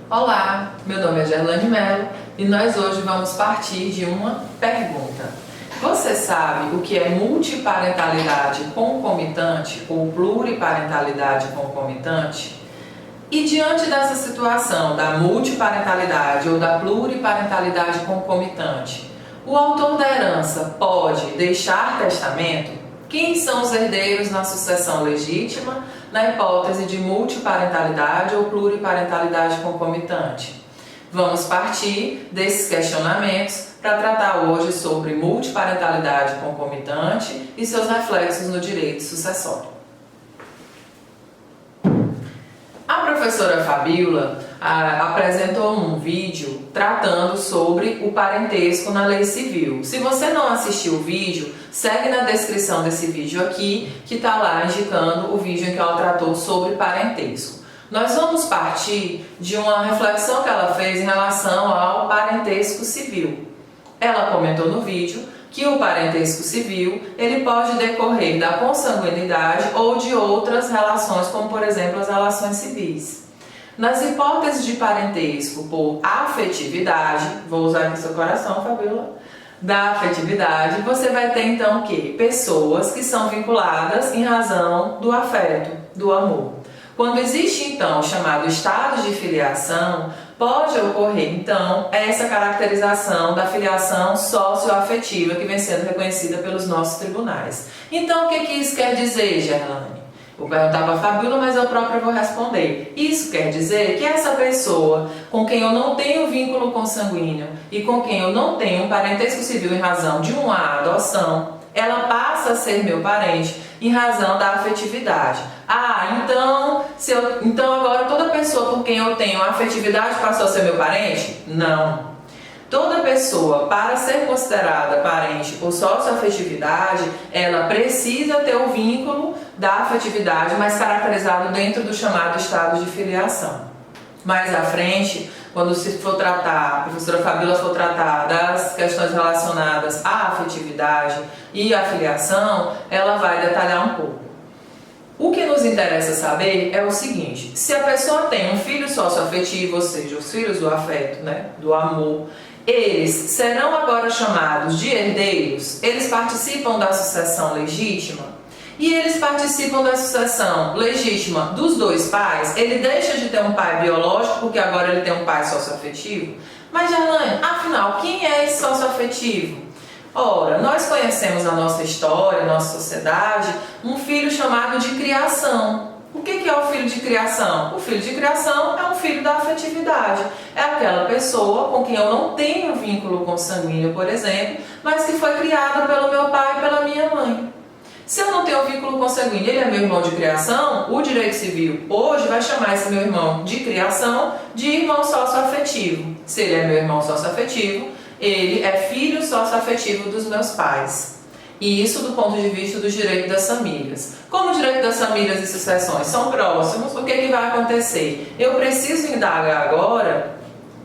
Olá, meu nome é Gerlane Mello e nós hoje vamos partir de uma pergunta. Você sabe o que é multiparentalidade concomitante ou pluriparentalidade concomitante? E diante dessa situação da multiparentalidade ou da pluriparentalidade concomitante, o autor da herança pode deixar testamento? Quem são os herdeiros na sucessão legítima, na hipótese de multiparentalidade ou pluriparentalidade concomitante? Vamos partir desses questionamentos para tratar hoje sobre multiparentalidade concomitante e seus reflexos no direito sucessório. A professora Fabíola apresentou um vídeo tratando sobre o parentesco na lei civil. Se você não assistiu o vídeo, segue na descrição desse vídeo aqui, que está lá indicando o vídeo em que ela tratou sobre parentesco. Nós vamos partir de uma reflexão que ela fez em relação ao parentesco civil. Ela comentou no vídeo que o parentesco civil ele pode decorrer da consanguinidade ou de outras relações, como por exemplo as relações civis. Nas hipóteses de parentesco por afetividade, vou usar aqui seu coração, Fabíola, da afetividade, você vai ter então o quê? Pessoas que são vinculadas em razão do afeto, do amor. Quando existe então o chamado estado de filiação, pode ocorrer então essa caracterização da filiação socioafetiva que vem sendo reconhecida pelos nossos tribunais. Então o que isso quer dizer, Gerlane? Vou perguntar para a Fabíola, mas eu própria vou responder. Isso quer dizer que essa pessoa com quem eu não tenho vínculo consanguíneo e com quem eu não tenho um parentesco civil em razão de uma adoção, ela passa a ser meu parente em razão da afetividade. Então agora toda pessoa com quem eu tenho afetividade passou a ser meu parente? Não. Toda pessoa, para ser considerada parente por socioafetividade, ela precisa ter o vínculo da afetividade, mas caracterizado dentro do chamado estado de filiação. Mais à frente, quando se for tratar, a professora Fabíola for tratar das questões relacionadas à afetividade e à filiação, ela vai detalhar um pouco. O que nos interessa saber é o seguinte: se a pessoa tem um filho socioafetivo, ou seja, os filhos do afeto, do amor, eles serão agora chamados de herdeiros? Eles participam da sucessão legítima? E eles participam da sucessão legítima dos dois pais? Ele deixa de ter um pai biológico porque agora ele tem um pai socioafetivo? Mas, Gerlane, afinal, quem é esse socioafetivo? Ora, nós conhecemos na nossa história, na nossa sociedade, um filho chamado de criação. O que é o filho de criação? O filho de criação é um filho da afetividade. É aquela pessoa com quem eu não tenho vínculo consanguíneo, por exemplo, mas que foi criado pelo meu pai e pela minha mãe. Se eu não tenho vínculo consanguíneo, ele é meu irmão de criação, o direito civil hoje vai chamar esse meu irmão de criação de irmão socioafetivo. Se ele é meu irmão socioafetivo, ele é filho socioafetivo dos meus pais. E isso do ponto de vista do direito das famílias. Como o direito das famílias e sucessões são próximos, o que vai acontecer? Eu preciso indagar agora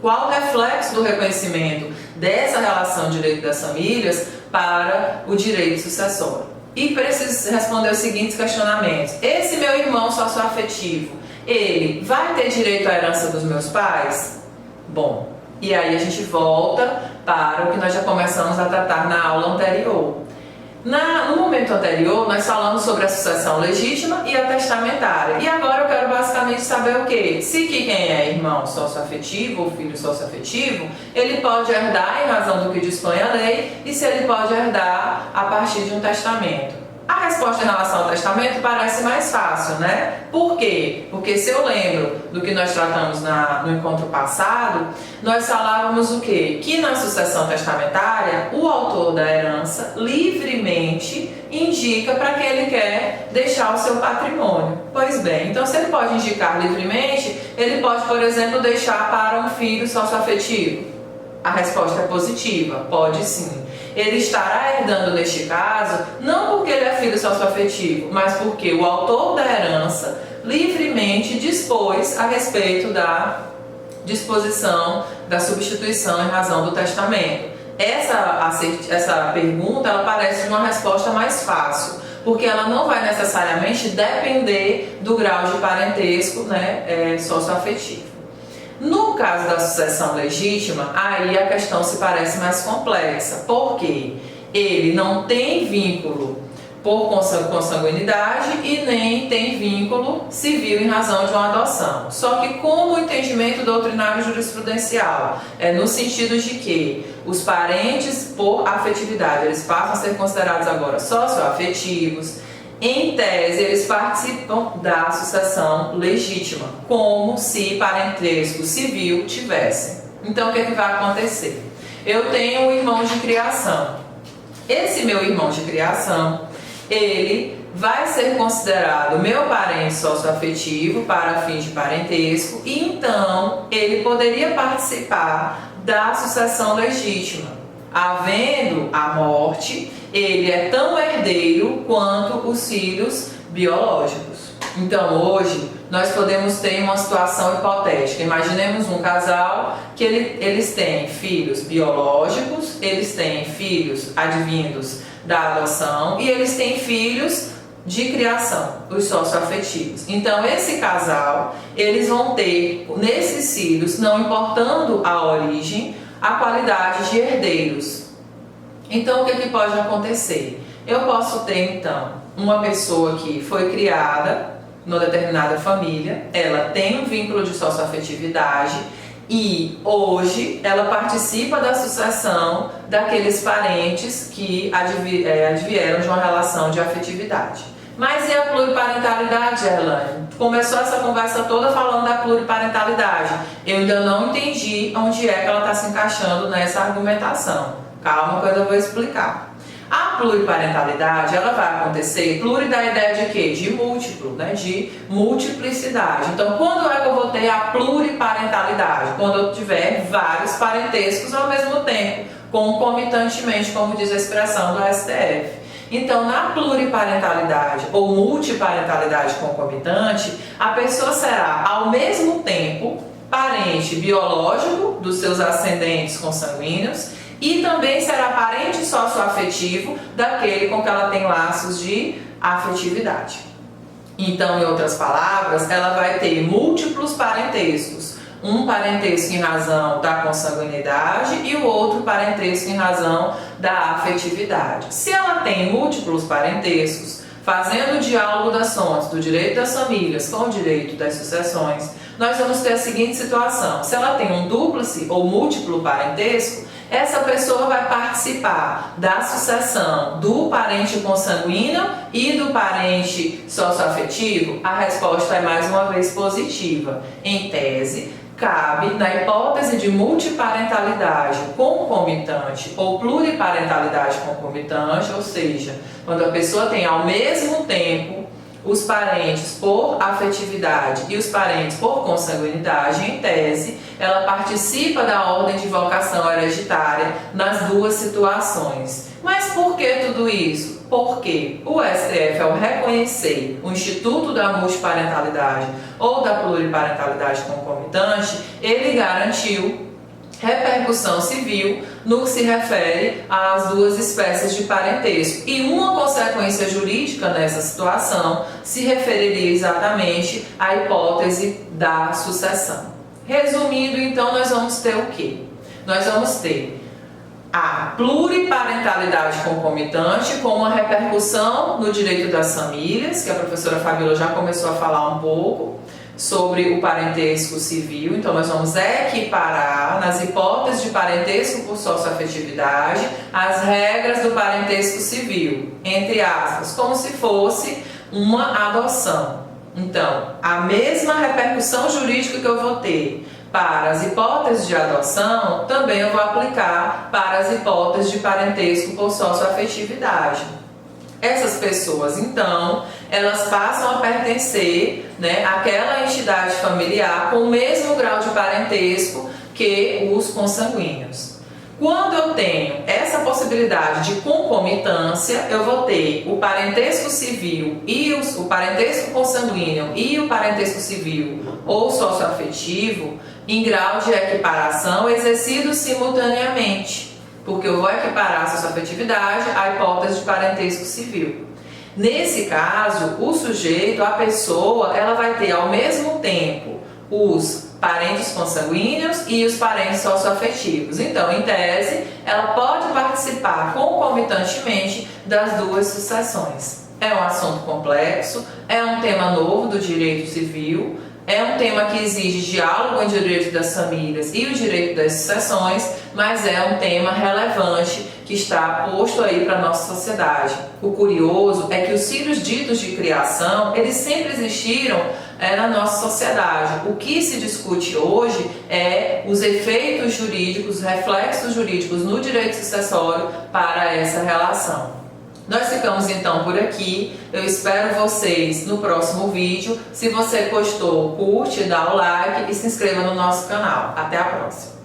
qual o reflexo do reconhecimento dessa relação de direito das famílias para o direito sucessório. E preciso responder os seguintes questionamentos. Esse meu irmão socioafetivo, ele vai ter direito à herança dos meus pais? Bom, e aí a gente volta para o que nós já começamos a tratar na aula anterior. No momento anterior, nós falamos sobre a sucessão legítima e a testamentária. E agora eu quero basicamente saber o quê? Se quem é irmão socioafetivo ou filho socioafetivo, ele pode herdar em razão do que dispõe a lei e se ele pode herdar a partir de um testamento. A resposta em relação ao testamento parece mais fácil, né? Por quê? Porque se eu lembro do que nós tratamos no encontro passado, nós falávamos o quê? Que na sucessão testamentária, o autor da herança livremente indica para quem ele quer deixar o seu patrimônio. Pois bem, então se ele pode indicar livremente, ele pode, por exemplo, deixar para um filho socioafetivo. A resposta é positiva, pode sim. Ele estará herdando neste caso, não porque ele é filho socioafetivo, mas porque o autor da herança livremente dispôs a respeito da disposição da substituição em razão do testamento. Essa pergunta ela parece uma resposta mais fácil, porque ela não vai necessariamente depender do grau de parentesco socioafetivo. No No caso da sucessão legítima, aí a questão se parece mais complexa, porque ele não tem vínculo por consanguinidade e nem tem vínculo civil em razão de uma adoção. Só que como o entendimento doutrinário jurisprudencial é no sentido de que os parentes por afetividade, eles passam a ser considerados agora socioafetivos, em tese eles participam da sucessão legítima, como se parentesco civil tivessem. Então o que vai acontecer? Eu tenho um irmão de criação. Esse meu irmão de criação, ele vai ser considerado meu parente socioafetivo para fins de parentesco e então ele poderia participar da sucessão legítima. Havendo a morte, ele é tão herdeiro quanto os filhos biológicos. Então hoje nós podemos ter uma situação hipotética. Imaginemos um casal que eles têm filhos biológicos, eles têm filhos advindos da adoção e eles têm filhos de criação, os socioafetivos. Então esse casal, eles vão ter nesses filhos, não importando a origem, a qualidade de herdeiros. Então o que pode acontecer? Eu posso ter então uma pessoa que foi criada numa determinada família, ela tem um vínculo de socioafetividade e hoje ela participa da sucessão daqueles parentes que advieram de uma relação de afetividade. Mas e a pluriparentalidade, Erlane? Começou essa conversa toda falando da pluriparentalidade. Eu ainda não entendi onde é que ela está se encaixando nessa argumentação. Calma que eu ainda vou explicar. A pluriparentalidade, ela vai acontecer, pluri da ideia de quê? De múltiplo, né? De multiplicidade. Então, quando é que eu vou ter a pluriparentalidade? Quando eu tiver vários parentescos ao mesmo tempo, concomitantemente, como diz a expressão do STF. Então, na pluriparentalidade ou multiparentalidade concomitante, a pessoa será, ao mesmo tempo, parente biológico dos seus ascendentes consanguíneos e também será parente socioafetivo daquele com que ela tem laços de afetividade. Então, em outras palavras, ela vai ter múltiplos parentescos. Um parentesco em razão da consanguinidade e o outro parentesco em razão da afetividade. Se ela tem múltiplos parentescos, fazendo o diálogo das fontes do direito das famílias com o direito das sucessões, nós vamos ter a seguinte situação. Se ela tem um dúplice ou múltiplo parentesco, essa pessoa vai participar da sucessão do parente consanguíneo e do parente socioafetivo? A resposta é mais uma vez positiva. Em tese, cabe, na hipótese de multiparentalidade concomitante ou pluriparentalidade concomitante, ou seja, quando a pessoa tem ao mesmo tempo os parentes por afetividade e os parentes por consanguinidade, em tese, ela participa da ordem de vocação hereditária nas duas situações. Mas por que tudo isso? Porque o STF, ao reconhecer o Instituto da Multiparentalidade ou da Pluriparentalidade concomitante, ele garantiu repercussão civil no que se refere às duas espécies de parentesco. E uma consequência jurídica nessa situação se referiria exatamente à hipótese da sucessão. Resumindo, então, nós vamos ter o quê? Nós vamos ter a pluriparentalidade concomitante com uma repercussão no direito das famílias, que a professora Fabíola já começou a falar um pouco, sobre o parentesco civil. Então nós vamos equiparar nas hipóteses de parentesco por socioafetividade as regras do parentesco civil, entre aspas, como se fosse uma adoção. Então, a mesma repercussão jurídica que eu vou ter para as hipóteses de adoção, também eu vou aplicar para as hipóteses de parentesco por socioafetividade. Essas pessoas, então, elas passam a pertencer, né, àquela entidade familiar com o mesmo grau de parentesco que os consanguíneos. Quando eu tenho essa possibilidade de concomitância, eu vou ter o parentesco civil e o parentesco consanguíneo e o parentesco civil ou socioafetivo em grau de equiparação exercidos simultaneamente, porque eu vou equiparar a socioafetividade à hipótese de parentesco civil. Nesse caso, o sujeito, a pessoa, ela vai ter ao mesmo tempo os parentes consanguíneos e os parentes socioafetivos. Então, em tese, ela pode participar concomitantemente das duas sucessões. É um assunto complexo, é um tema novo do direito civil, é um tema que exige diálogo entre o direito das famílias e o direito das sucessões, mas é um tema relevante que está posto aí para a nossa sociedade. O curioso é que os filhos ditos de criação, eles sempre existiram na nossa sociedade. O que se discute hoje é os efeitos jurídicos, os reflexos jurídicos no direito sucessório para essa relação. Nós ficamos então por aqui, eu espero vocês no próximo vídeo. Se você gostou, curte, dá o like e se inscreva no nosso canal. Até a próxima!